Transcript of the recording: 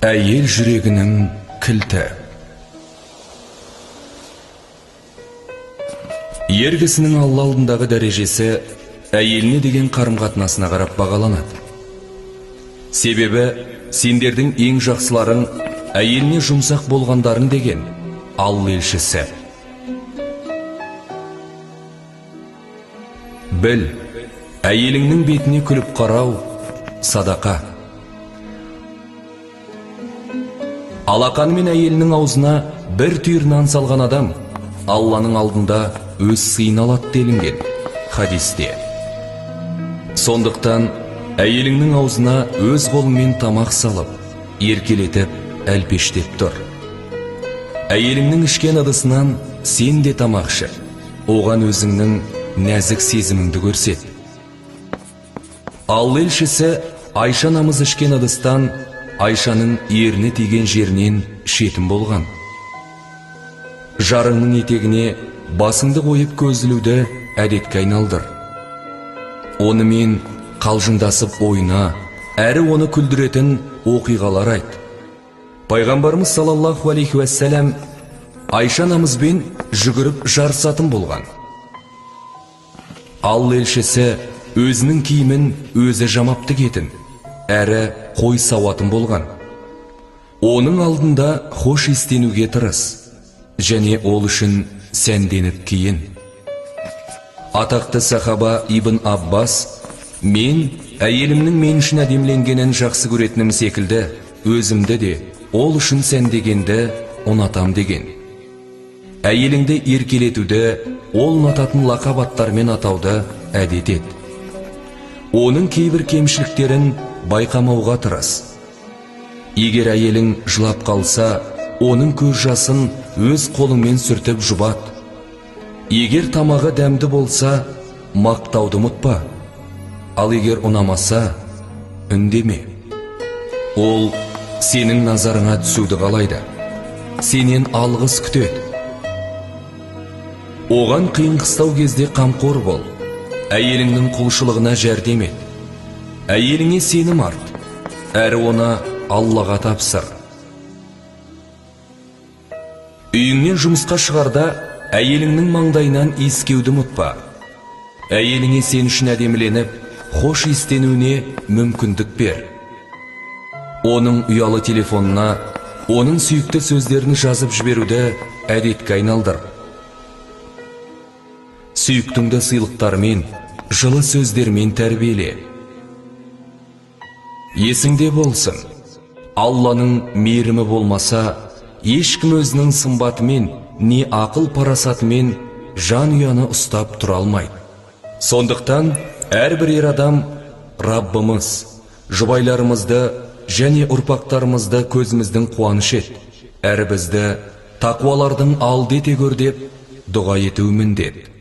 Әйел жүрегінің кілті. Ер кісінің Алла алдындағы дәрежесі әйеліне деген қарым-қатынасына қарап бағаланады. Себебі сендердің ең жақсыларың әйеліне жұмсақ болғандарың деген Алла елшісі. Біл, әйеліңнің бетіне күліп қарау садақа. Алақанымен әйелінің аузына бір түйір нан салған адам Алланың алдында өз сыйын алады делінген хадисте. Сондықтан әйеліңнің аузына өз қолыңмен тамақ салып, еркелетіп, әлпештеп тұр. Әйеліңнің ішкен ыдысынан сен де тамақ іш, оған өзіңнің нәзік сезіміңді көрсет. Алла елшісі Айша намыз ішкен ыдыстан Айшаның еріне тиген жерінен шетім болған. Жарыңның етегіне басыңды қойып көзілуді әдетке айналдыр. Онымен қалжыңдасып ойна, әрі оны күлдіретін оқиғалар айт. Пайғамбарымыз саллаллаху алейхи уассалам Айша намызбен жүгіріп жарысатын болған. Алла елшісі өзінің киімін өзі жамапты кетін, әрі қой сауатын болған. Оның алдында хош естенуге тырыс, және ол үшін сәнденіп киін. Атақты сахаба Ибн Аббас, мен әйелімнің мен үшін әдемленгенін жақсы көретінім секілді, өзімді де ол үшін сәндегенді ұнатам деген. Әйеліңді еркелетуді, ол ұнататын лақап аттармен атауды әдет ет. Оның кейбір кемшіліктерін байқамауға тырыс. Егер әйелің жылап қалса, оның көз жасын өз қолыңмен сүртіп жұбат. Егер тамағы дәмді болса, мақтауды ұмытпа. Ал егер ұнамаса, үндеме. Ол сенің назарыңа түсуді қалайды. Сенен алғыс күтеді. Оған қиын-қыстау кезде қамқор бол. Әйеліңнің құлшылығына жәрдем ет. Әйеліңе сенім арт, әрі оны Аллаға тапсыр. Үйіңнен жұмысқа шығарда әйеліңнің маңдайынан иіскеуді ұмытпа. Әйеліңе сен үшін әдеміленіп, хош иістенуіне мүмкіндік бер. Оның ұялы телефонына оның сүйікті сөздерін жазып жіберуді әдетке айналдыр. Сүйіктіңді сыйлықтармен, жылы сөздермен тәрбиеле. Есіңде болсын, Алланың мейірімі болмаса, ешкім өзінің сымбатымен, не ақыл парасатымен жан ұяны ұстап тұра алмайды. Сондықтан әрбір ер адам Раббымыз, жұбайларымызды және ұрпақтарымызды көзіміздің қуаныш ет, әрі бізді тақуалардың алды ете көр деп дұға етуі міндет.